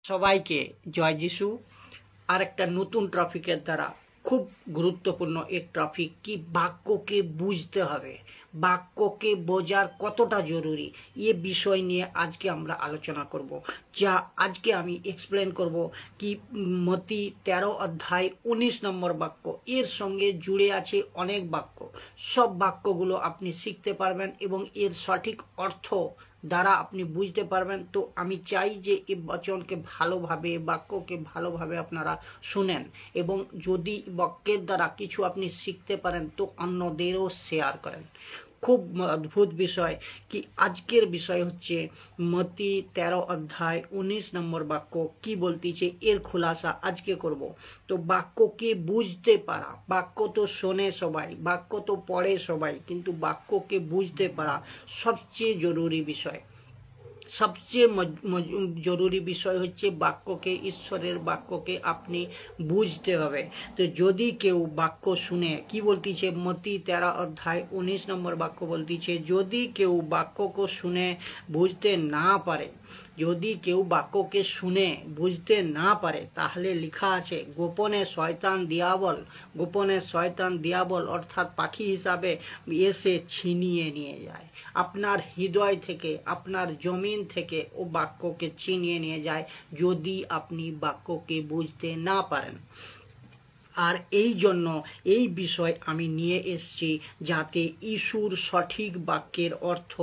সবাইকে জয় যিশু। আর একটা নতুন টপিকের দ্বারা খুব গুরুত্বপূর্ণ এক টপিক কি বাক্যকে বুঝতে হবে, বাক্যকে বোঝার কতটা জরুরি এ বিষয় নিয়ে আজকে আমরা আলোচনা করব। যা আজকে আমি এক্সপ্লেন করব কি মতি 13 অধ্যায় 19 নম্বর বাক্য, এর সঙ্গে জুড়ে আছে অনেক বাক্য। সব বাক্যগুলো আপনি শিখতে পারবেন এবং এর সঠিক অর্থ দ্বারা আপনি বুঝতে পারবেন। তো আমি চাই যে এই বচনকে ভালোভাবে, বাক্যকে ভালোভাবে আপনারা শুনেন এবং যদি বাক্যের দ্বারা কিছু আপনি শিখতে পারেন তো অন্যদেরও শেয়ার করেন। খুব অদ্ভুত বিষয় কি আজকের বিষয় হচ্ছে মতি 13 অধ্যায় 19 নম্বর বাক্য কি বলতেছে, এর খোলাসা আজকে করব। তো বাক্যকে বুঝতে পারা, বাক্য তো শোনে সবাই, বাক্য তো পড়ে সবাই, কিন্তু বাক্যকে বুঝতে পারা সবচেয়ে জরুরি বিষয়। সবচেয়ে জরুরি বিষয় হচ্ছে বাক্যকে, ঈশ্বরের বাক্যকে আপনি বুঝতে হবে। তো যদি কেউ বাক্য শুনে, কি বলতেছে মতি 13 অধ্যায় 19 নম্বর বাক্য বলতেছে, যদি কেউ বাক্যকে শুনে বুঝতে না পারে, যদি কেউ বাক্যকে শুনে বুঝতে না পারে, তাহলে লেখা আছে গোপনে শয়তান দিয়াবল অর্থাৎ পাখি হিসাবে এসে ছিনিয়ে নিয়ে যায়। আপনার হৃদয় থেকে, আপনার জমিন থেকে ও বাক্যকে ছিনিয়ে নিয়ে যায় যদি আপনি বাক্যকে বুঝতে না পারেন। আর এই জন্য এই বিষয় আমি নিয়ে এসেছি যাতে ইস্যুর সঠিক বাক্যের অর্থ,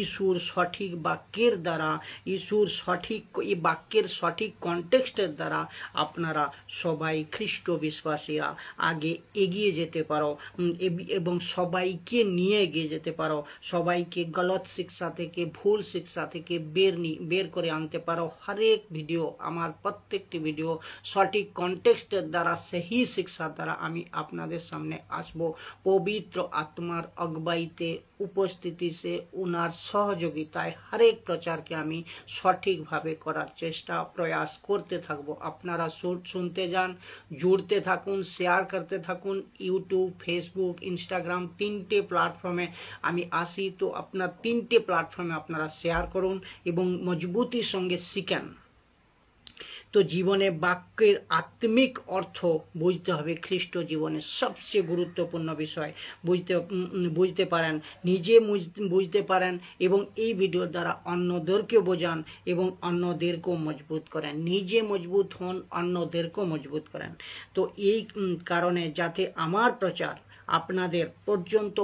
ইস্যুর সঠিক বাক্যের দ্বারা, ইস্যুর সঠিক এই বাক্যের সঠিক কনটেক্সটের দ্বারা আপনারা সবাই খ্রিস্ট বিশ্বাসীরা আগে এগিয়ে যেতে পারো এবং সবাইকে নিয়ে এগিয়ে যেতে পারো, সবাইকে গলত শিক্ষা থেকে, ভুল শিক্ষা থেকে বের করে আনতে পারো। হরেক ভিডিও, আমার প্রত্যেকটি ভিডিও সঠিক কনটেক্সটের দ্বারা, সেই শিক্ষা দ্বারা আমি আপনাদের সামনে আসব পবিত্র আত্মার অগবাইতে, উপস্থিতি সে উনার সহযোগিতায় হরেক প্রচারকে আমি সঠিকভাবে করার চেষ্টা প্রয়াস করতে থাকবো। আপনারা শুনতে যান, জুড়তে থাকুন, শেয়ার করতে থাকুন। ইউটিউব, ফেসবুক, ইনস্টাগ্রাম 3টে প্ল্যাটফর্মে আমি আসি। তো আপনার 3টে প্ল্যাটফর্মে আপনারা শেয়ার করুন এবং মজবুতির সঙ্গে শিখেন। তো জীবনে বাক্যের আত্মিক অর্থ বুঝতে হবে। খ্রিস্ট জীবনের সবচেয়ে গুরুত্বপূর্ণ বিষয় বুঝতে পারেন, নিজে বুঝতে পারেন এবং এই ভিডিওর দ্বারা অন্যদেরকেও বোঝান এবং অন্যদেরকেও মজবুত করেন। নিজে মজবুত হন, অন্যদেরকেও মজবুত করেন। তো এই কারণে যাতে আমার প্রচার আপনাদের পর্যন্ত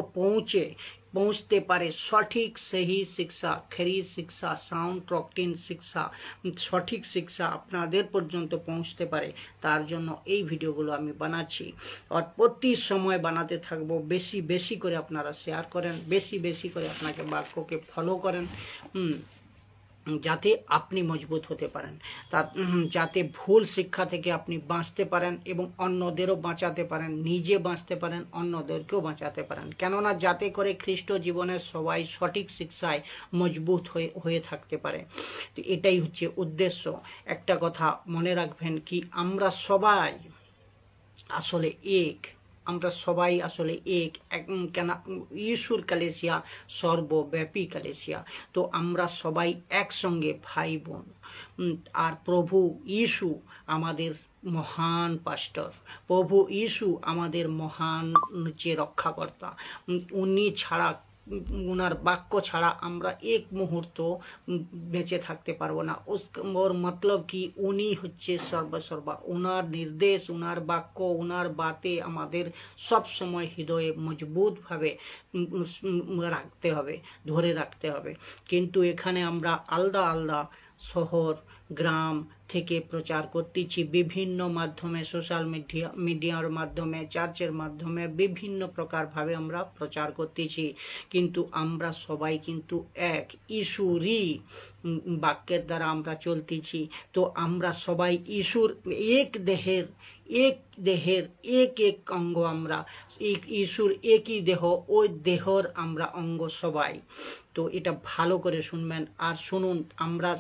পৌঁছতে পারে, সঠিক সেই শিক্ষা, খরি শিক্ষা, সাউন্ড ডক্ট্রিন শিক্ষা, সঠিক শিক্ষা আপনাদের পর্যন্ত পৌঁছতে পারে, তার জন্য এই ভিডিওগুলো আমি বানাচ্ছি। আর প্রতি সময় বানাতে থাকবো। বেশি বেশি করে আপনারা শেয়ার করেন, বেশি বেশি করে আপনাকে বাক্যকে ফলো করেন, যাতে আপনি মজবুত হতে পারেন, যাতে ভুল শিক্ষা থেকে আপনি বাঁচতে পারেন এবং অন্যদেরও বাঁচাতে পারেন, নিজে বাঁচতে পারেন, অন্যদেরকেও বাঁচাতে পারেন। কেননা যাতে করে খ্রিস্ট জীবনের সবাই সঠিক শিক্ষায় মজবুত হয়ে থাকতে পারে। তো এটাই হচ্ছে উদ্দেশ্য। একটা কথা মনে রাখবেন কি আমরা সবাই আসলে এক, আমরা সবাই আসলে এক, কেন ইস্যুর কালেসিয়া সর্বব্যাপী কালেসিয়া। তো আমরা সবাই একসঙ্গে ভাই বোন। আর প্রভু ইস্যু আমাদের মহান পাস্টর, প্রভু ইস্যু আমাদের মহান যে রক্ষাকর্তা। উনি ছাড়া, উনার বাক্য ছাড়া আমরা এক মুহূর্ত বেঁচে থাকতে পারবো না। ওর মতলব কি উনি হচ্ছে সর্বসর্বা। উনার নির্দেশ, উনার বাক্য, উনার বাতে আমাদের সব সময় হৃদয়ে মজবুতভাবে রাখতে হবে, ধরে রাখতে হবে। কিন্তু এখানে আমরা আলাদা আলাদা শহর, গ্রাম থেকে প্রচার করতেছি বিভিন্ন মাধ্যমে, সোশ্যাল মিডিয়ার মাধ্যমে, চার্চের মাধ্যমে বিভিন্ন প্রকারভাবে আমরা প্রচার করতেছি। কিন্তু আমরা সবাই কিন্তু এক ইস্যুরই বাক্যের দ্বারা আমরা চলতেছি। তো আমরা সবাই ইস্যুর এক দেহের এক অঙ্গ। আমরা ইস্যুর একই দেহ, ওই দেহর আমরা অঙ্গ সবাই। তো এটা ভালো করে শুনবেন আর শুনুন। আমরা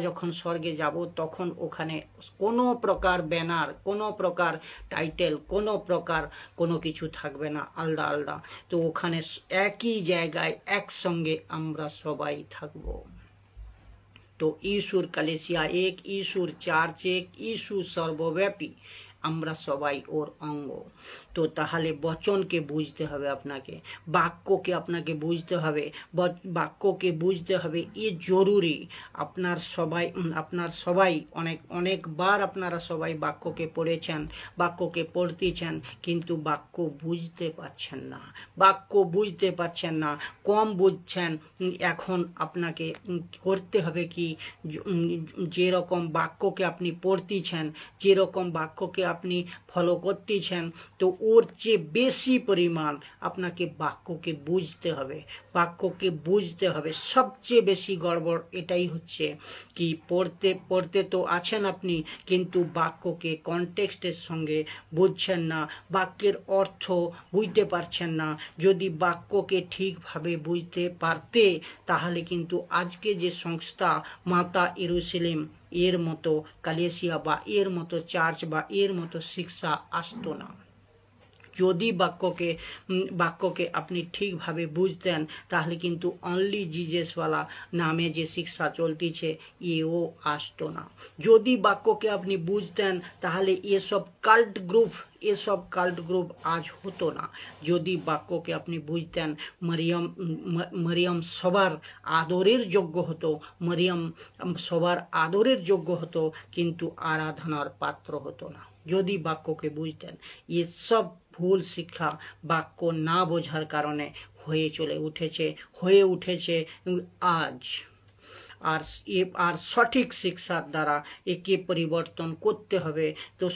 যখন স্বর্গে যাব তখন ওখানে কোনো প্রকার ব্যানার, কোনো প্রকার টাইটেল, কোনো প্রকার কোনো কিছু থাকবে না আলাদা আলাদা। তো ওখানে একই জায়গায় একসঙ্গে আমরা সবাই থাকবো। তো ইস্যুর কালেসিয়া এক, ইস্যুর চার্চ এক, ইস্যু সর্বব্যাপী, আমরা সবাই ওর অঙ্গ। তো তাহলে বচনকে বুঝতে হবে, আপনাকে বাক্যকে আপনাকে বুঝতে হবে, বাক্যকে বুঝতে হবে, এ জরুরি। আপনার সবাই অনেকবার আপনারা সবাই বাক্যকে পড়েছেন, বাক্যকে পড়তেছেন, কিন্তু বাক্য বুঝতে পারছেন না, কম বুঝছেন। এখন আপনাকে করতে হবে কি, যেরকম বাক্যকে আপনি পড়তেছেন, যেরকম বাক্যকে আপনি ফলো করতেছেন, তো ওর চেয়ে বেশি পরিমাণ আপনাকে বাক্যকে বুঝতে হবে। সবচেয়ে বেশি গড়বড় এটাই হচ্ছে কি, পড়তে তো আছেন আপনি, কিন্তু বাক্যকে কনটেক্সটের সঙ্গে বুঝছেন না, বাক্যের অর্থ বুঝতে পারছেন না। যদি বাক্যকে ঠিকভাবে বুঝতে পারতে, তাহলে কিন্তু আজকে যে সংস্থা মাতা ইয়েরুশলেম, এর মতো কালেসিয়া বা এর মতো চার্চ বা এর মতো শিক্ষা আসতো না। যদি বাক্যকে আপনি ঠিকভাবে বুঝতেন, তাহলে কিন্তু অনলি জিজেসওয়ালা নামে যে শিক্ষা চলতেছে এও আসতো না। যদি বাক্যকে আপনি বুঝতেন, তাহলে এসব কাল্ট গ্রুপ আজ হতো না। যদি বাক্যকে আপনি বুঝতেন, মরিয়ম সবার আদরের যোগ্য হতো, কিন্তু আরাধনার পাত্র হতো না। যদি বাক্যকে বুঝতেন, এসব ভুল শিক্ষা বাক্য না বোঝার কারণে হয়ে উঠেছে আজ। আর সঠিক শিক্ষার দ্বারা একে পরিবর্তন করতে হবে। তো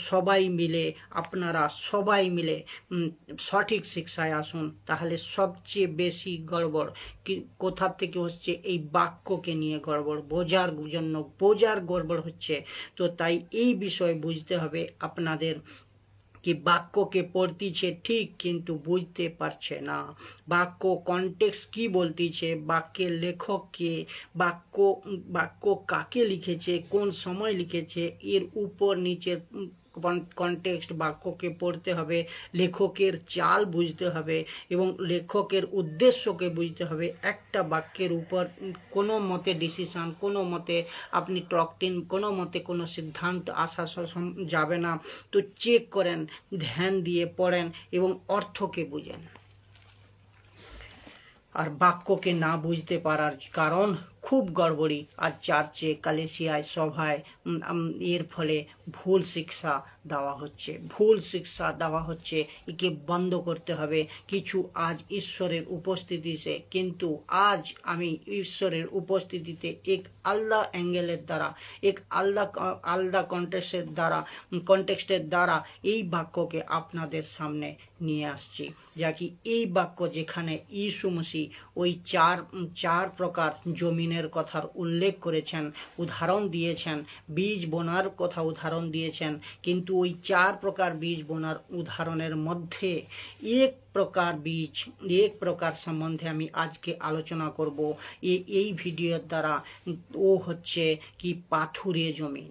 আপনারা সবাই মিলে সঠিক শিক্ষায় আসুন। তাহলে সবচেয়ে বেশি গড়বড় কোথা থেকে হচ্ছে, এই বাক্যকে নিয়ে বোঝার গড়বড় হচ্ছে। তো তাই এই বিষয় বুঝতে হবে আপনাদের, কি বাক্যকে পড়তিছে ঠিক, কিন্তু বুঝতে পারছে না বাক্য কনটেক্সট কি বলতিছে, বাক্যের লেখক কে, বাক্য কাকে লিখেছে, কোন সময় লিখেছে, এর উপর নিচের কনটেক্সট বাক্যকে পড়তে হবে, লেখকের চাল বুঝতে হবে এবং লেখকের উদ্দেশ্যকে বুঝতে হবে। একটা বাক্যের উপর কোনো মতে ডিসিশন, কোনো মতে আপনি কোনো মতে কোনো সিদ্ধান্ত আসা যাবে না। তো চেক করেন, ধ্যান দিয়ে পড়েন এবং অর্থকে বুঝেন। আর বাক্যকে না বুঝতে পারার কারণ খুব গড়বড়ি আজ চার্চে, কালেসিয়ায়, সভায়, এর ফলে ভুল শিক্ষা দেওয়া হচ্ছে। একে বন্ধ করতে হবে। কিছু আজ ঈশ্বরের উপস্থিতিতে, কিন্তু আজ আমি ঈশ্বরের উপস্থিতিতে এক আলাদা অ্যাঙ্গেলের দ্বারা, এক আলাদা কনটেক্সটের দ্বারা এই বাক্যকে আপনাদের সামনে নিয়ে আসছি। যা কি এই বাক্য যেখানে ঈশু মসিহ ওই চার প্রকার জমিনের কথার উল্লেখ করেছেন, উদাহরণ দিয়েছেন, বীজ বোনার কথা উদাহরণ দিয়েছেন, কিন্তু ওই 4 প্রকার বীজ বোনার উদাহরণের মধ্যে এক প্রকার সম্বন্ধে আমি আজকে আলোচনা করব এই ভিডিওর দ্বারা। ও হচ্ছে কি পাথুরে জমিন।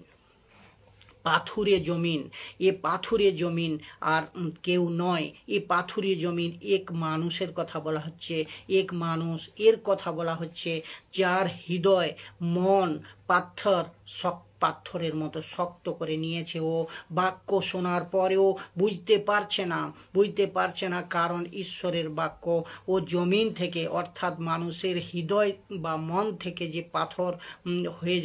এ পাথুরে জমিন আর কেউ নয়। এ পাথুরে জমিন এক মানুষের কথা বলা হচ্ছে, এর কথা বলা হচ্ছে যার হৃদয়, মন, পাথরের মতো শক্ত করে নিয়েছে। ও বাক্য শোনার পরেও বুঝতে পারছে না, কারণ ঈশ্বরের বাক্য ও জমিন থেকে, অর্থাৎ মানুষের হৃদয় বা মন থেকে যে পাথর হয়ে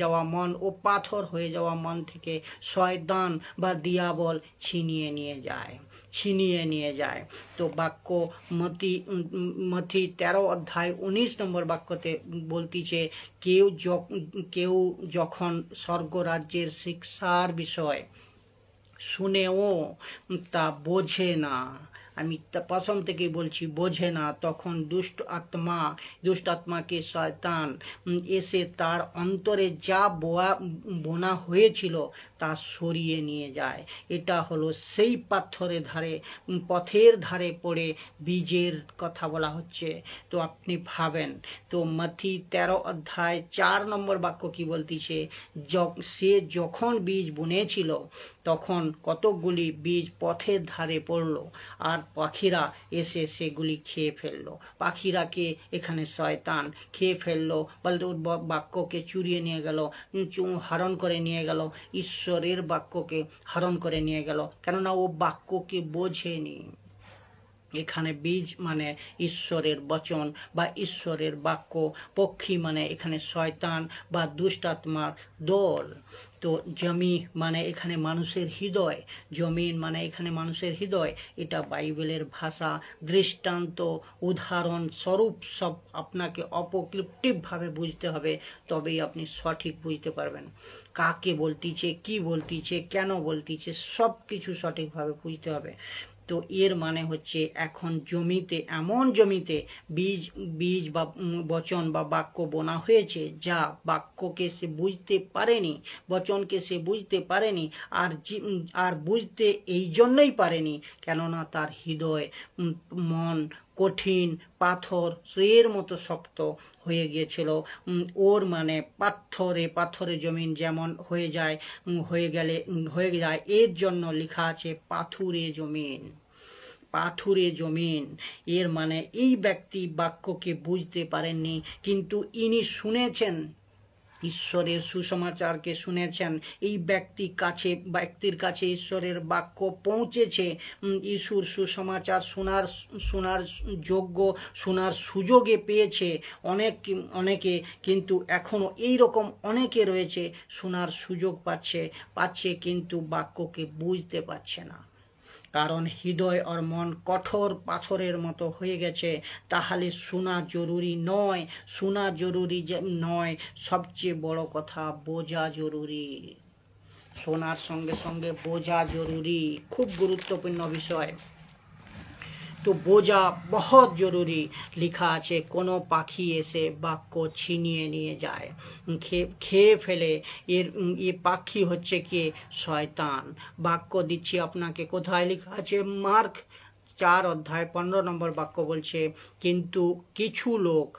যাওয়া মন থেকে শয়তান বা দিয়াবল ছিনিয়ে নিয়ে যায়। তো বাক্য মথি 13 অধ্যায় 19 নম্বর বাক্যতে বলতিছে, কেউ যখন স্বর্গরাজ্যের শিক্ষার বিষয় শুনেও তা বোঝে না, আমি প্রথম থেকে বলছি, বোঝে না, তখন দুষ্ট আত্মাকে শয়তান এসে তার অন্তরে যা বোনা হয়েছিল তা সরিয়ে নিয়ে যায়। এটা হলো সেই পথের ধারে পড়ে বীজের কথা বলা হচ্ছে। তো আপনি ভাবেন, তো মথি 13 অধ্যায় 4 নম্বর বাক্য কি বলতিছে, সে যখন বীজ বুনেছিল তখন কতকগুলি বীজ পথের ধারে পড়লো, আর পাখিরা এসে সেগুলি খেয়ে ফেললো। পাখিরাকে এখানে শয়তান খেয়ে ফেললো, বলতে বাক্যকে চুরিয়ে নিয়ে গেল, হরণ করে নিয়ে গেল, ঈশ্বরের বাক্যকে হরণ করে নিয়ে গেল, কেননা ও বাক্যকে বোঝেনি। এখানে বীজ মানে ঈশ্বরের বচন বা ঈশ্বরের বাক্য, পক্ষী মানে এখানে শয়তান বা দুষ্ট আত্মার দল। তো জমি মানে এখানে মানুষের হৃদয়, জমিন মানে এখানে মানুষের হৃদয়। এটা বাইবেলের ভাষা, দৃষ্টান্ত, উদাহরণ স্বরূপ সব আপনাকে অপক্রিপ্টিভভাবে বুঝতে হবে, তবেই আপনি সঠিক বুঝতে পারবেন। কাকে বলতিছে, কি বলতিছে, কেন বলতিছে, সব কিছু সঠিকভাবে বুঝতে হবে। তো এর মানে হচ্ছে এখন জমিতে, এমন জমিতে বীজ বা বচন বা বাক্য বোনা হয়েছে, যা বাক্যকে সে বুঝতে পারেনি, বচনকে সে বুঝতে পারেনি। আর বুঝতে এই জন্যই পারেনি কেননা তার হৃদয়, মন কঠিন, পাথর এর মতো শক্ত হয়ে গিয়েছিল। ওর মানে পাথরে জমিন যেমন হয়ে যায়, এর জন্য লেখা আছে পাথুরে জমিন। পাথুরে জমিন এর মানে এই ব্যক্তি বাক্যকে বুঝতে পারেননি, কিন্তু ইনি শুনেছেন, ঈশ্বরের সুসমাচারকে শুনেছেন। এই ব্যক্তির কাছে ঈশ্বরের বাক্য পৌঁছেছে, ঈশ্বর সুসমাচার শোনার সুযোগে পেয়েছে অনেকে, কিন্তু এখনও এইরকম অনেকে রয়েছে শোনার সুযোগ পাচ্ছে কিন্তু বাক্যকে বুঝতে পারছে না, কারণ হৃদয় আর মন কঠোর পাথরের মতো হয়ে গেছে। তাহলে শোনা জরুরি নয়, সবচেয়ে বড় কথা বোঝা জরুরি। শোনার সঙ্গে সঙ্গে বোঝা জরুরি, খুব গুরুত্বপূর্ণ বিষয়। তো বোঝা বহুত জরুরি। লেখা আছে কোনো পাখি এসে বাক্য ছিনিয়ে নিয়ে যায়, খেয়ে ফেলে। এ পাখি হচ্ছে কি? শয়তান। বাক্য দিচ্ছি আপনাকে, কোথায় লেখা আছে? মার্ক 4:15 বাক্য বলছে, কিন্তু কিছু লোক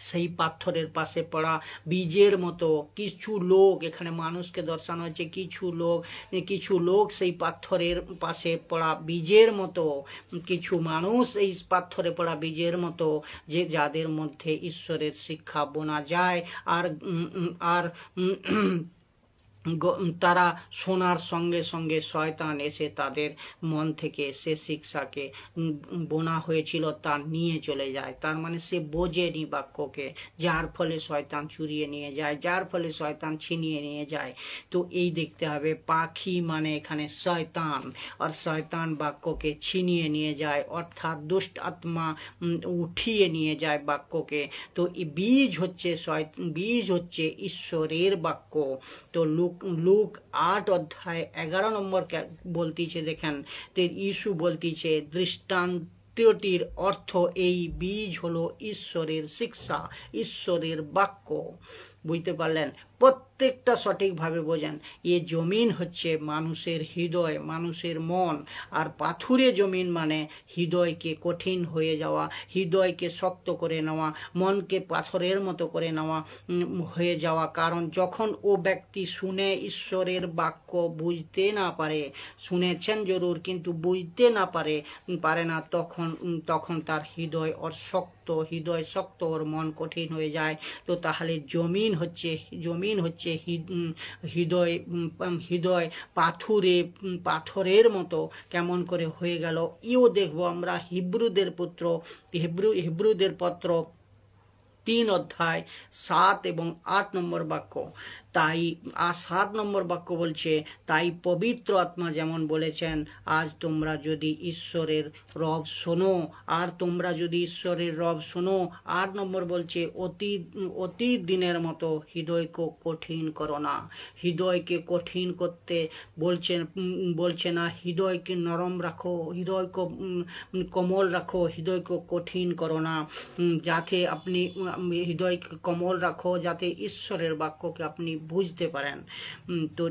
সেই পাথরের পাশে পড়া বীজের মতো, কিছু লোক, এখানে মানুষকে দর্শানো হচ্ছে, কিছু লোক সেই পাথরের পাশে পড়া বীজের মতো, কিছু মানুষ এই পাথরে পড়া বীজের মতো, যে যাদের মধ্যে ঈশ্বরের শিক্ষা বোনা যায়, আর তারা শোনার সঙ্গে সঙ্গে শয়তান এসে তাদের মন থেকে সে শিক্ষাকে বোনা হয়েছিল তা নিয়ে চলে যায়। তার মানে সে বোঝেনি বাক্যকে, যার ফলে শয়তান চুরিয়ে নিয়ে যায়, যার ফলে শয়তান ছিনিয়ে নিয়ে যায়। তো এই দেখতে হবে, পাখি মানে এখানে শয়তান, আর শয়তান বাক্যকে ছিনিয়ে নিয়ে যায়, অর্থাৎ দুষ্ট আত্মা উঠিয়ে নিয়ে যায় বাক্যকে। তো এই বীজ হচ্ছে ঈশ্বরের বাক্য। তো লুক 8:11 বলতিছে, দেখেন, ইসু বলতিছে, দৃষ্টান্তটির অর্থ এই, বীজ হলো ঈশ্বরের শিক্ষা, ঈশ্বরের বাক্য। বুঝতে পারলেন? প্রত্যেকটা সঠিকভাবে বোঝেন। এ জমিন হচ্ছে মানুষের হৃদয়, মানুষের মন। আর পাথুরে জমিন মানে হৃদয়কে কঠিন হয়ে যাওয়া, হৃদয়কে শক্ত করে নেওয়া, মনকে পাথরের মতো করে নেওয়া হয়ে যাওয়া। কারণ যখন ও ব্যক্তি শুনে ঈশ্বরের বাক্য বুঝতে না পারে, শুনেছেন জরুর কিন্তু বুঝতে না পারে না, তখন তার হৃদয় শক্ত, ওর মন কঠিন হয়ে যায়। তো তাহলে জমিন হচ্ছে হৃদয় পাথরের মতো কেমন করে হয়ে গেল। দেখবো আমরা হিব্রুদের পত্র 3:7 এবং 8 বাক্য। তাই 7 বাক্য বলছে, তাই পবিত্র আত্মা যেমন বলেছেন, আজ তোমরা যদি ঈশ্বরের রব শোনো। 8 বলছে, অতি দিনের মতো হৃদয়কে কঠিন করো না। হৃদয়কে কঠিন করতে বলছে না, হৃদয়কে নরম রাখো, হৃদয়কে কোমল রাখো, হৃদয়কে কঠিন করো না। যাতে আপনি হৃদয়কে কোমল রাখো, যাতে ঈশ্বরের বাক্যকে আপনি বুঝতে পারেন। তো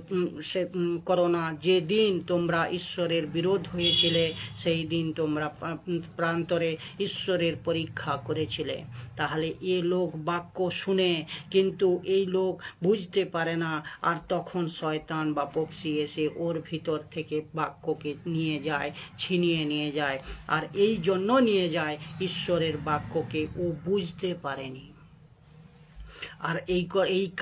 সে করো না। যেদিন তোমরা ঈশ্বরের বিরোধ হয়েছিলে সেই দিন তোমরা প্রান্তরে ঈশ্বরের পরীক্ষা করেছিলে। তাহলে এ লোক বাক্য শুনে কিন্তু এই লোক বুঝতে পারে না, আর তখন শয়তান বা পক্ষী এসে ওর ভিতর থেকে বাক্যকে নিয়ে যায়, ছিনিয়ে নিয়ে যায়। আর এই জন্য নিয়ে যায় ঈশ্বরের বাক্যকে ও বুঝতে পারেনি। আর এই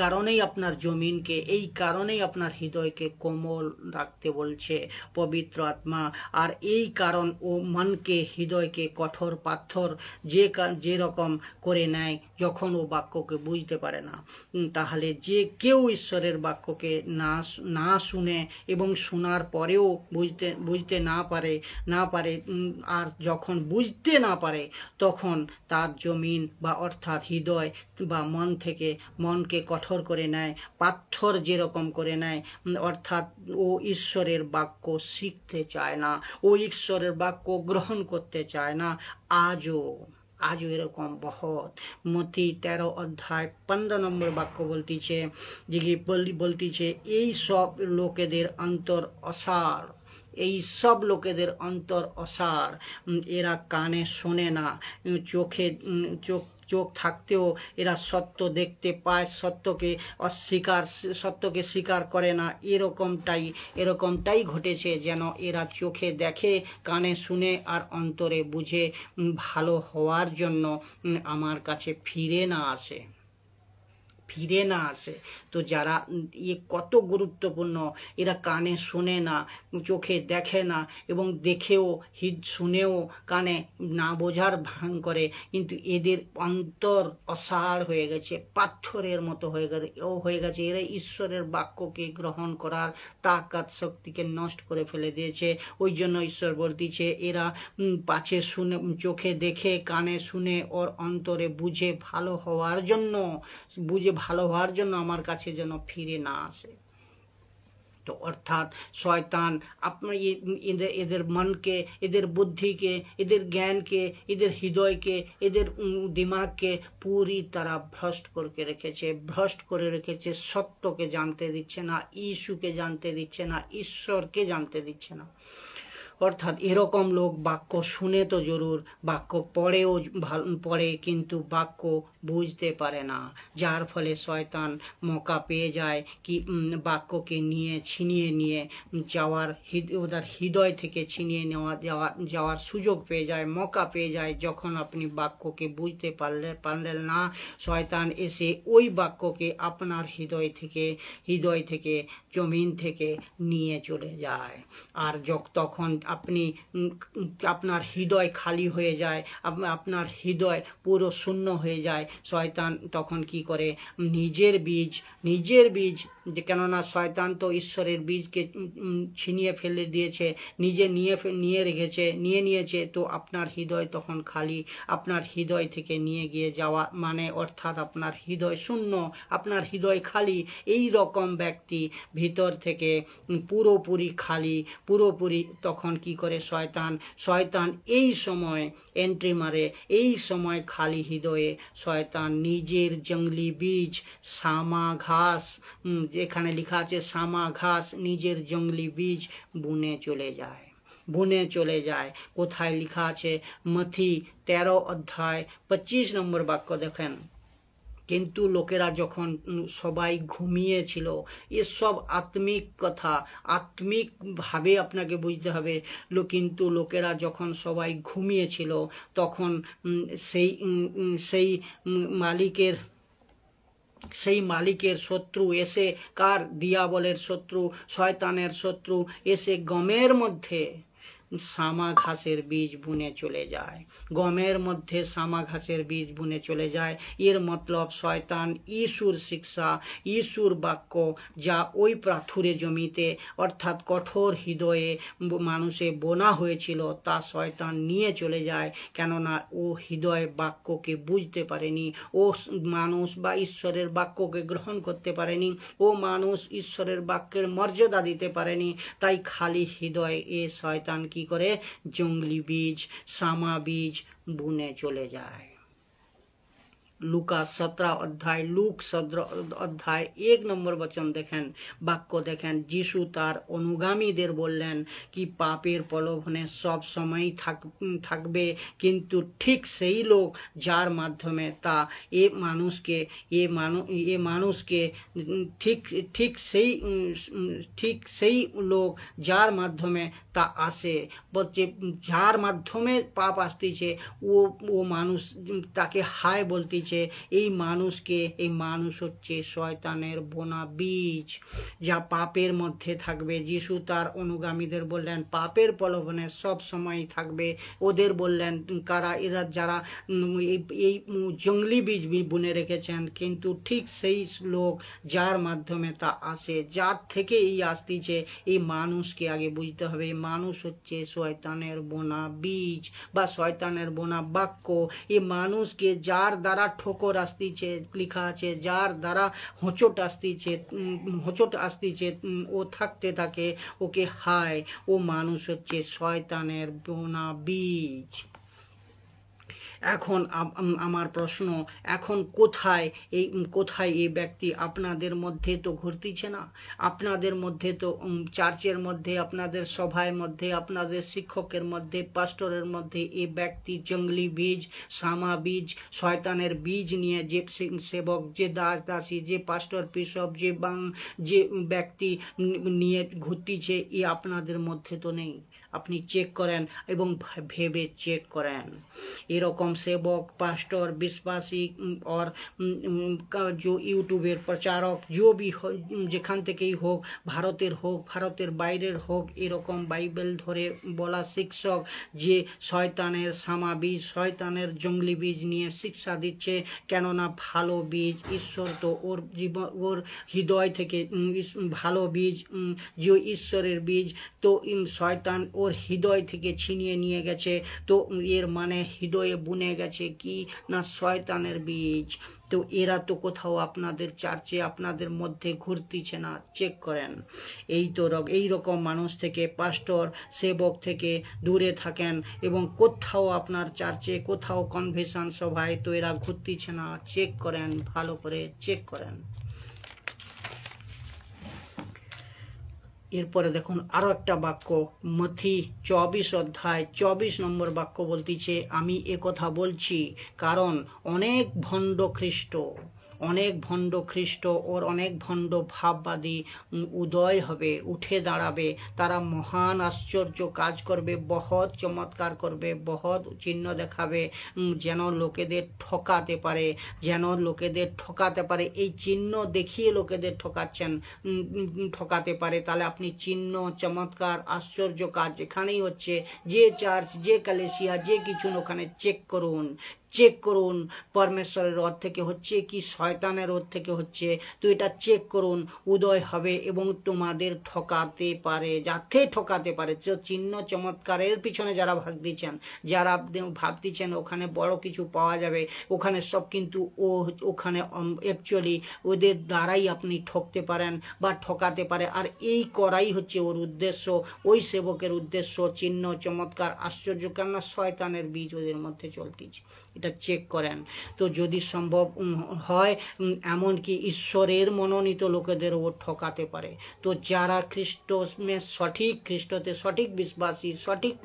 কারণেই আপনার জমিনকে, এই কারণেই আপনার হৃদয়কে কোমল রাখতে বলছে পবিত্র আত্মা। আর এই কারণ ও মনকে, হৃদয়কে কঠোর পাথর যেরকম করে নেয় যখন ও বাক্যকে বুঝতে পারে না। তাহলে যে কেউ ঈশ্বরের বাক্যকে না শুনে এবং শোনার পরেও বুঝতে না পারে আর যখন বুঝতে না পারে তখন তার জমিন বা অর্থাৎ হৃদয় বা মনকে কঠোর করে নেয়, পাথর যেরকম করে নেয়। অর্থাৎ ও ঈশ্বরের বাক্য শিখতে চায় না, ও ঈশ্বরের বাক্য গ্রহণ করতে চায় না। আজও এরকম বহুত। মতি 13 অধ্যায় 15 নম্বর বাক্য বলতিছে এই সব লোকেদের অন্তর অসার, এই সব লোকেদের অন্তর অসার। এরা কানে শোনে না, চোখ থাকতেও এরা সত্য দেখতে পায়, সত্যকে স্বীকার করে না। এরকমটাই ঘটেছে, যেন এরা চোখে দেখে, কানে শুনে আর অন্তরে বুঝে ভালো হওয়ার জন্য আমার কাছে ফিরে না আসে। তো যারা কত গুরুত্বপূর্ণ, এরা কানে শোনে না, চোখে দেখে না, এবং দেখেও শুনেও কানে না বোঝার ভান করে, কিন্তু এদের অন্তর অসাড় হয়ে গেছে, পাথরের মতো হয়ে গেছে। এরা ঈশ্বরের বাক্যকে গ্রহণ করার তাকাত শক্তিকে নষ্ট করে ফেলে দিয়েছে। ওই জন্য ঈশ্বর বলতেছে এরা পাছে শুনে, চোখে দেখে, কানে শুনে, ওর অন্তরে বুঝে ভালো হওয়ার জন্য আমার কাছে যেন ফিরে না আসে। তো অর্থাৎ শয়তান আপনার এদের মনকে, এদের বুদ্ধিকে, এদের জ্ঞানকে, এদের হৃদয়কে, এদের দিমাগকে পুরি তারা ভ্রষ্ট করে রেখেছে। সত্যকে জানতে দিচ্ছে না, ইস্যুকে জানতে দিচ্ছে না, ঈশ্বরকে জানতে দিচ্ছে না। অর্থাৎ এরকম লোক বাক্য শুনে তো জরুর, বাক্য পড়ে কিন্তু বাক্য বুঝতে পারে না, যার ফলে শয়তান মৌকা পেয়ে যায় কি বাক্যকে ছিনিয়ে নিয়ে যাওয়ার, ওদের হৃদয় থেকে ছিনিয়ে যাওয়ার সুযোগ পেয়ে যায়, মৌকা পেয়ে যায়। যখন আপনি বাক্যকে বুঝতে পারলেন না, শয়তান এসে ওই বাক্যকে আপনার হৃদয় থেকে জমিন থেকে নিয়ে চলে যায়। আর তখন আপনার হৃদয় খালি হয়ে যায়, আপনার হৃদয় পুরো শূন্য হয়ে যায়। শয়তান তখন কি করে, নিজের বীজ কেননা শয়তান তো ঈশ্বরের বীজকে ছিনিয়ে ফেলে দিয়েছে, নিজে নিয়ে নিয়েছে। তো আপনার হৃদয় তখন খালি, আপনার হৃদয় থেকে নিয়ে গিয়ে যাওয়া মানে অর্থাৎ আপনার হৃদয় শূন্য, আপনার হৃদয় খালি। এই রকম ব্যক্তি ভিতর থেকে পুরোপুরি খালি, তখন কি করে শয়তান এই সময় এন্ট্রি মারে। এই সময় খালি হৃদয়ে শয়তান নিজের জঙ্গলি বীজ সামা ঘাস, যেখানে লেখা আছে সামা ঘাস, নিজের জঙ্গলি বীজ বুনে চলে যায়। কোথায় লেখা আছে? মথি 13 অধ্যায় 25 নম্বর বাক্য দেখেন। কিন্তু লোকেরা যখন সবাই ঘুমিয়েছিল, এসব আত্মিক কথা, আত্মিকভাবে আপনাকে বুঝতে হবে। কিন্তু লোকেরা যখন সবাই ঘুমিয়েছিল তখন সেই মালিকের শত্রু এসে, কার? দিয়াবলের শত্রু, শয়তানের শত্রু এসে গমের মধ্যে সামা ঘাসের বীজ বুনে চলে যায়। গমের মধ্যে সামা ঘাসের বীজ বুনে চলে যায়। এর মতলব শয়তান ইসুর শিক্ষা, ইসুর বাক্য যা ওই পাথুরে জমিতে অর্থাৎ কঠোর হৃদয়ে মানুষে বোনা হয়েছিল তা শয়তান নিয়ে চলে যায়। কেননা ও হৃদয় বাক্যকে বুঝতে পারেনি, ও মানুষ বা ঈশ্বরের বাক্যকে গ্রহণ করতে পারেনি, ও মানুষ ঈশ্বরের বাক্যের মর্যাদা দিতে পারেনি। তাই খালি হৃদয় শয়তান কি করে? জঙ্গলি বীজ, সামা বীজ বুনে চলে যায়। लूका 17 अध्याय लूक 17 अध्याय 1 নম্বর বচন দেখেন, বাক্য দেখেন। যিশু তার অনুগামীদের বললেন কি পাপের প্রলোভনে সব সময় থাকবে, কিন্তু ঠিক সেই লোক যার মাধ্যমে তা এ মানুষকে ঠিক সেই লোক যার মাধ্যমে তা আসে, বলছে যার মাধ্যমে পাপ আসতেছে ও মানুষ তাকে হায় বলতেছে। এই মানুষ হচ্ছে শয়তানের বোনা বীজ, যা পাপের মধ্যে থাকবে। যিশু তার অনুগামীদের বললেন পাপের প্রলোভনে সব সময় থাকবে। ওদের বললেন কারা? এরা যারা এই জঙ্গলি বীজ বুনে রেখেছেন, কিন্তু ঠিক সেই লোক যার মাধ্যমে তা আসে, যার থেকে এই আসতেছে, এই মানুষকে আগে বুঝতে হবে। মানুষ হচ্ছে শয়তানের বোনা বীজ বা শয়তানের বোনা বাক্য। এই মানুষকে যার দ্বারা ঠোকর আসতেছে, লেখা আছে যার দ্বারা হোঁচট আসতেছে ও থাকতে থাকে ওকে হায়, ও মানুষ হচ্ছে শয়তানের বোনা বীজ। এখন আমার প্রশ্ন, এখন কোথায় এই ব্যক্তি? আপনাদের মধ্যে তো ঘুরতেছে না, আপনাদের মধ্যে তো চার্চের মধ্যে, আপনাদের সভার মধ্যে, আপনাদের শিক্ষকের মধ্যে, পাস্টরের মধ্যে এই ব্যক্তি জঙ্গলি বীজ, সামা বীজ, শয়তানের বীজ নিয়ে যে সেবক, যে দাসী, যে পাস্টর, বিশপ, যে ব্যক্তি নিয়ে ঘুরতেছে, এ আপনাদের মধ্যে তো নেই। আপনি চেক করেন এবং ভেবে চেক করেন। এরকম सेवक, पास्टर, विश्वासी और जो यूट्यूबर प्रचारक जो भी যেখান থেকেই হোক, ভারতের বাইরের হোক, এরকম বাইবেল ধরে বলা শিক্ষক যে শয়তানের সামা বীজ, শয়তানের জঙ্গলি বীজ নিয়ে শিক্ষা দিচ্ছে। কেননা ভালো বীজ ঈশ্বর তো ওর হৃদয় থেকে ভালো বীজ, যে ঈশ্বরের বীজ, তো শয়তান ওর হৃদয় থেকে ছিনিয়ে নিয়ে গেছে। তো এর মানে হৃদয়ে বুনে গেছে কি না শয়তানের বীজ। তো এরা তো কোথাও আপনাদের চার্চে, আপনাদের মধ্যে ঘুরতেছে না। চেক করেন। এই রকম মানুষ থেকে, পাস্টর, সেবক থেকে দূরে থাকেন। এবং কোথাও আপনার চার্চে, কোথাও কনভেনশন সভায় তো এরা ঘুরতেছে না। চেক করেন, ভালো করে চেক করেন। এরপরে দেখুন আরো একটা বাক্য, মথি 24 অধ্যায় 24 নম্বর বাক্য বলতেছে, আমি কথা বলছি কারণ অনেক ভণ্ড খ্রিস্ট ওর অনেক ভণ্ড ভাববাদী উদয় হবে, উঠে দাঁড়াবে। তারা মহান আশ্চর্য কাজ করবে, বহুত চমৎকার করবে, বহুত চিহ্ন দেখাবে, যেন লোকেদের ঠকাতে পারে। এই চিহ্ন দেখিয়ে লোকেদের ঠকাতে পারে। তাহলে আপনি চিহ্ন, চমৎকার, আশ্চর্য কাজ যেখানেই হচ্ছে, যে চার্চ, যে কালেসিয়া, যে কিছু, ওখানে চেক করুন পরমেশ্বরের ওর থেকে হচ্ছে কি শয়তানের ওর থেকে হচ্ছে। তো এটা চেক করুন, উদয় হবে এবং তোমাদের ঠকাতে পারে। তো চিহ্ন চমৎকারের পিছনে যারা ভাবতেছেন ওখানে বড় কিছু পাওয়া যাবে, ওখানে সব কিন্তু ওখানে অ্যাকচুয়ালি ওদের দ্বারাই আপনি ঠকতে পারেন বা ঠকাতে পারে। আর এই করাই হচ্ছে ওর উদ্দেশ্য, ওই সেবকের উদ্দেশ্য, চিহ্ন চমৎকার আশ্চর্য, কেননা শয়তানের বীজ ওদের মধ্যে চলতেছে। এটা চেক করেন। তো যদি সম্ভব হয়, এমনকি ঈশ্বরের মনোনীত লোকেদের ও ঠকাতে পারে। তো যারা খ্রিস্টতে সঠিক বিশ্বাসী, সঠিক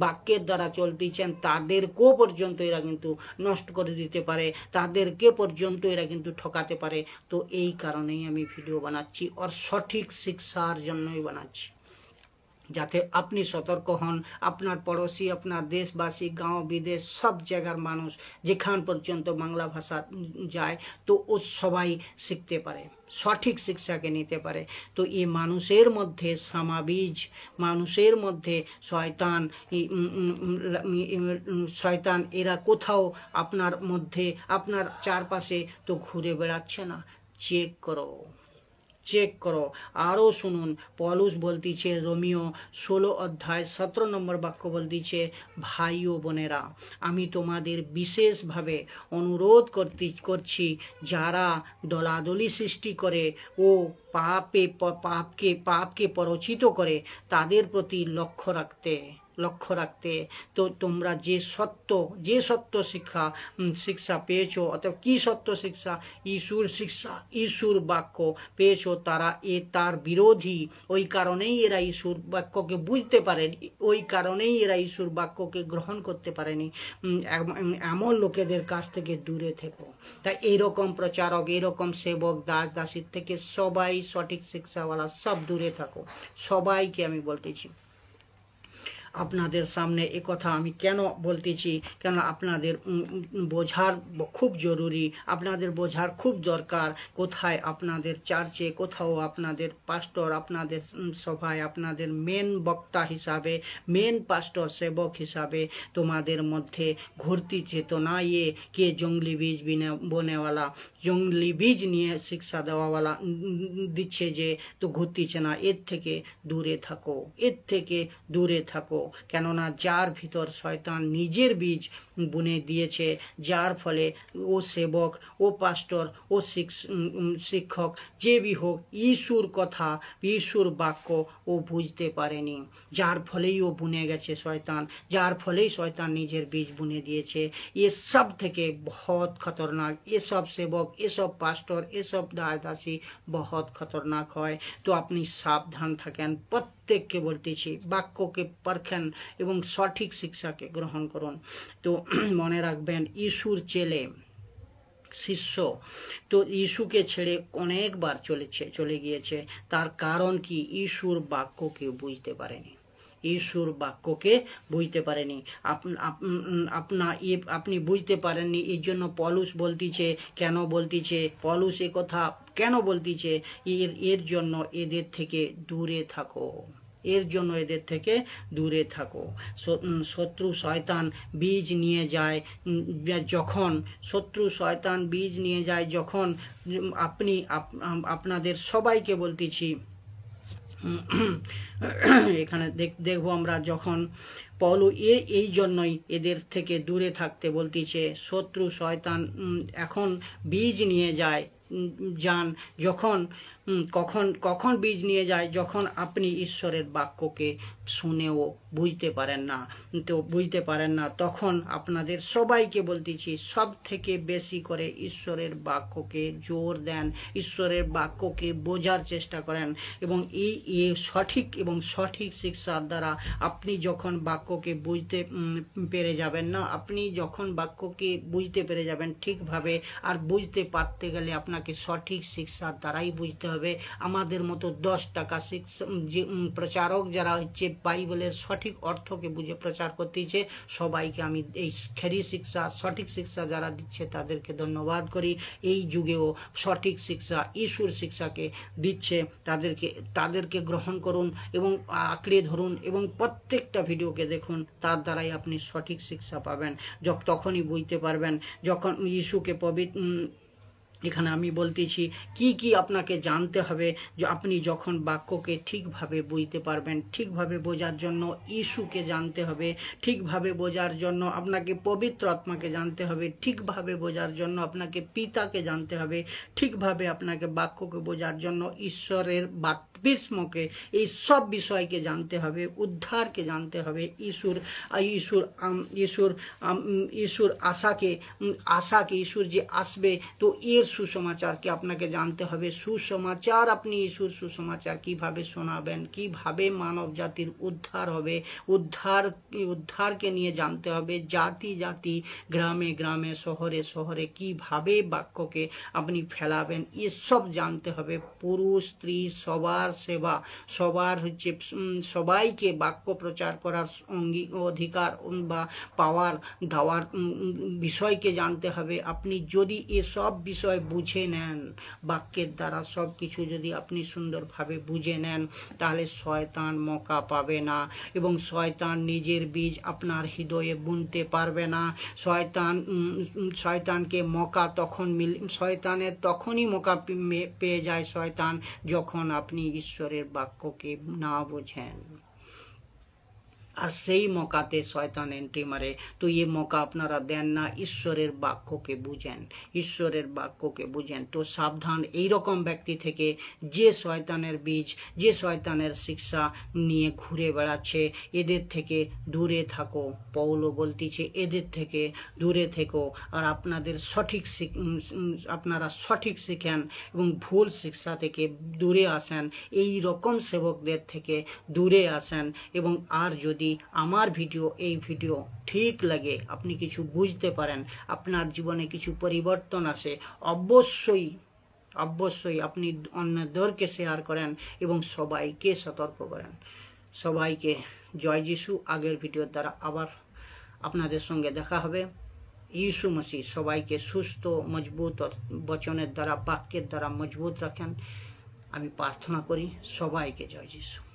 বাক্যের দ্বারা চলতেছেন, তাদেরকেও পর্যন্ত এরা কিন্তু নষ্ট করে দিতে পারে, তাদেরকে পর্যন্ত এরা কিন্তু ঠকাতে পারে। তো এই কারণেই আমি ভিডিও বানাচ্ছি, আর সঠিক শিক্ষার জন্যই বানাচ্ছি, যাতে আপনি সতর্ক হন। আপনার পড়োশি, আপনার দেশবাসী, গাঁও বিদেশ সব জায়গার মানুষ যেখান পর্যন্ত বাংলা ভাষা যায়, তো ও সবাই শিখতে পারে, সঠিক শিক্ষাকে নিতে পারে। তো এই মানুষের মধ্যে সামাবীজ, মানুষের মধ্যে শয়তান এরা কোথাও আপনার মধ্যে, আপনার চারপাশে তো ঘুরে বেড়াচ্ছে না। চেক করো। আরও শুনুন, পৌলুস বলতেছে রোমিও 16 অধ্যায় 17 নম্বর বাক্য বলতেছে, ভাই ও বোনেরা, আমি তোমাদের বিশেষভাবে অনুরোধ করছি, যারা দলাদলি সৃষ্টি করে ও পাপকে প্ররোচিত করে, তাদের প্রতি লক্ষ্য রাখতে। লক্ষ্য রাখতে। তো তোমরা যে সত্য শিক্ষা পেয়েছো, অর্থাৎ কি সত্য শিক্ষা? ঈশ্বর বাক্য পেয়েছো, তার বিরোধী। ওই কারণেই এরা ঈশ্বর বাক্যকে বুঝতে পারেনি, ওই কারণেই এরা ঈশ্বর বাক্যকে গ্রহণ করতে পারেনি। এমন লোকেদের কাছ থেকে দূরে থেকো। তাই এইরকম প্রচারক, এইরকম সেবক, দাস দাসীর থেকে সবাই সঠিক শিক্ষাওয়ালা সব দূরে থাকো। সবাইকে আমি বলতেছি। আপনাদের সামনে এ কথা আমি কেন বলতেছি, কেন আপনাদের বোঝার খুব জরুরি, আপনাদের বোঝার খুব দরকার। কোথায় আপনাদের চার্চে, কোথাও আপনাদের পাস্টর, আপনাদের সভায় আপনাদের মেন বক্তা হিসাবে, মেন পাস্টর সেবক হিসাবে তোমাদের মধ্যে ঘুরতি চেতনা কে জঙ্গলি বীজ বনেওয়ালা, জঙ্গলি বীজ নিয়ে শিক্ষা দেওয়াওয়ালা দিচ্ছে যে, তো ঘুরতিছে না। এর থেকে দূরে থাকো, এর থেকে দূরে থাকো। কেননা যার ভিতর শয়তান নিজের বীজ বুনে দিয়েছে, যার ফলে ও সেবক, ও পাস্টর, ও শিক্ষক, যে বি হোক, ঈশ্বর কথা, ঈশ্বর বাক্য ও বুঝতে পারেনি, যার ফলেই ও বুনে গেছে শয়তান, যার ফলেই শয়তান নিজের বীজ বুনে দিয়েছে। এসব থেকে বহুত খতরনাক, এসব সেবক, এসব পাস্টর, এসব দাসী বহুত খতরনাক হয়। তো আপনি সাবধান থাকেন। প্রত্যেককে বলতেছি, বাক্যকে পরখেন এবং সঠিক শিক্ষাকে গ্রহণ করুন। তো মনে রাখবেন, ঈশ্বর ছেলে শিষ্য তো ইস্যুকে ছেড়ে অনেকবার চলে গিয়েছে। তার কারণ কি? ঈশ্বর বাক্যকে বুঝতে পারেনি, ঈশ্বর বাক্যকে বুঝতে পারেনি। আপনি বুঝতে পারেননি, এর জন্য পৌলুস বলতিছে। কেন বলতিছে পৌলুস এ কথা? কেন বলতিছে? এর জন্য এদের থেকে দূরে থাকো, এর জন্য এদের থেকে দূরে থাকো। শত্রু শয়তান বীজ নিয়ে যায় যখন, শত্রু শয়তান বীজ নিয়ে যায় যখন, আপনাদের সবাইকে বলতেছি, এখানে দেখবো আমরা, যখন পৌলুস এই জন্যই এদের থেকে দূরে থাকতে বলতেছে। শত্রু শয়তান এখন বীজ নিয়ে যান যখন, কখন বীজ নিয়ে যায়? যখন আপনি ঈশ্বরের বাক্যকে শুনেও বুঝতে পারেন না, তখন আপনাদের সবাইকে বলতেছি, সব থেকে বেশি করে ঈশ্বরের বাক্যকে জোর দেন, ঈশ্বরের বাক্যকে বোঝার চেষ্টা করেন। এবং এই সঠিক শিক্ষার দ্বারা আপনি যখন বাক্যকে বুঝতে পেরে যাবেন না, আপনি যখন বাক্যকে বুঝতে পেরে যাবেন ঠিকভাবে, আর বুঝতে পারতে গেলে আপনাকে সঠিক শিক্ষার দ্বারাই বুঝতে হবে। আমাদের মতো 10 টাকা যে প্রচারক যারা হচ্ছে বাইবেলের সঠিক অর্থকে বুঝে প্রচার করতেছে, সবাইকে আমি এই সঠিক শিক্ষা যারা দিচ্ছে তাদেরকে ধন্যবাদ করি। এই যুগেও সঠিক শিক্ষা, ঈশ্বর শিক্ষাকে দিচ্ছে, তাদেরকে গ্রহণ করুন এবং আঁকড়ে ধরুন এবং প্রত্যেকটা ভিডিওকে দেখুন। তার দ্বারাই আপনি সঠিক শিক্ষা পাবেন। তখনই বুঝতে পারবেন, যখন যিশুকে এখানে আমি বলতেছি কি আপনাকে জানতে হবে, যে আপনি যখন বাক্যকে ঠিকভাবে বুঝতে পারবেন। ঠিকভাবে বোঝার জন্য যিশুকে জানতে হবে, ঠিকভাবে বোঝার জন্য আপনাকে পবিত্র আত্মাকে জানতে হবে, ঠিকভাবে বোঝার জন্য আপনাকে পিতাকে জানতে হবে, ঠিকভাবে আপনাকে বাক্যকে বোঝার জন্য ঈশ্বরের বাপ্তিস্মকে, এই সব বিষয়কে জানতে হবে, উদ্ধারকে জানতে হবে, ঈশ্বর আশাকে ঈশ্বর যে আসবে, তো এর সুসমাচারকে আপনাকে জানতে হবে। সুসমাচার, আপনি ঈশ্বর সুসমাচার কিভাবে শোনাবেন, কিভাবে মানব জাতির উদ্ধার হবে, উদ্ধারকে নিয়ে জানতে হবে। জাতি গ্রামে গ্রামে, শহরে শহরে কিভাবে বাক্যকে আপনি ফেলাবেন, এসব জানতে হবে। পুরুষ স্ত্রী সবার সেবা, সবাইকে বাক্য প্রচার করার অধিকার বা পাওয়ার দেওয়ার বিষয়কে জানতে হবে। আপনি যদি এসব বিষয় বুঝে নেন, বাক্যের দ্বারা সব কিছু যদি আপনি সুন্দরভাবে বুঝে নেন, তাহলে শয়তান মৌকা পাবে না এবং শয়তান নিজের বীজ আপনার হৃদয়ে বুনতে পারবে না। শয়তানকে মৌকা শয়তানের তখনই মৌকা পেয়ে যায় শয়তান, যখন আপনি ঈশ্বরের বাক্যকে না বোঝেন। আর সেই মকাতে শয়তান এন্ট্রি মারে। তো এই মকা আপনারা দেন না, ঈশ্বরের বাক্যকে বুঝেন, ঈশ্বরের বাক্যকে বুঝেন। তো সাবধান এই রকম ব্যক্তি থেকে, যে শয়তানের বীজ, যে শয়তানের শিক্ষা নিয়ে ঘুরে বেড়াচ্ছে, এদের থেকে দূরে থাকো। পৌলো বলতেছে এদের থেকে দূরে থেকো। আর আপনারা সঠিক শিখেন এবং ভুল শিক্ষা থেকে দূরে আসেন, এই রকম সেবকদের থেকে দূরে আসেন। এবং আর যদি আমার এই ভিডিও ঠিক লাগে, আপনি কিছু বুঝতে পারেন, আপনার জীবনে কিছু পরিবর্তন আসে, অবশ্যই আপনি অন্যদেরকে শেয়ার করেন এবং সবাইকে সতর্ক করেন। সবাইকে জয় যিশু। আগের ভিডিওর দ্বারা আবার আপনাদের সঙ্গে দেখা হবে। যিশু মসিহ সবাইকে সুস্থ মজবুত বচনের দ্বারা, বাক্যের দ্বারা মজবুত রাখেন। আমি প্রার্থনা করি। সবাইকে জয় যিশু।